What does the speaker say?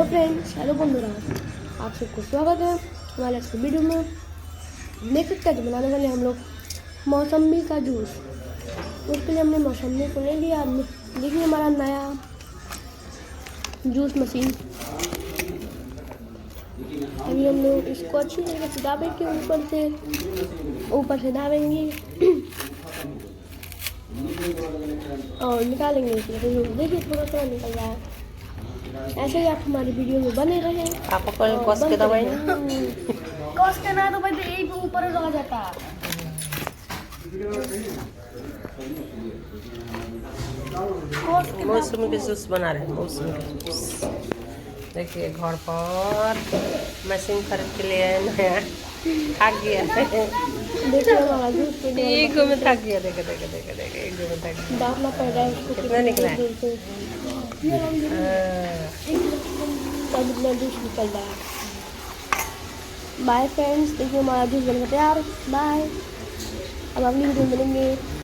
Friends, hello बंधुरा, आप सबको स्वागत है हमारे आज की वीडियो में। देख सकते हैं बनाने वाले हम लोग मौसम्बी का जूस। उसके लिए हमने मौसम्बी को ले लिया। देखिए हमारा नया जूस मशीन। अभी हम लोग इसको अच्छी तरीके से दाबेंगे, ऊपर से दाबेंगे और निकालेंगे इसमें। तो देखिए थोड़ा थोड़ा निकल रहा है। ऐसे ही आप हमारी वीडियो में बने रहें। आप कस के दबाई कस के ना तो भाई यही पे ऊपर रह जाता। मौसमी के जूस बना रहे हैं। मौसमी के जूस देखिए, घर पर मशीन खरीद के लिए नया थक गया। देखिए हमारा जूस एक में थक गया। देखे देखे देखे देखे एक में थक गया। डालना पड़ रहा है इसको। कितना निकला है? कितना जूस निकल रहा है। बाय फ्रेंड्स, देखिए हमारा जूस बनकर तैयार। बाय। अब अगली वीडियो में मिलेंगे।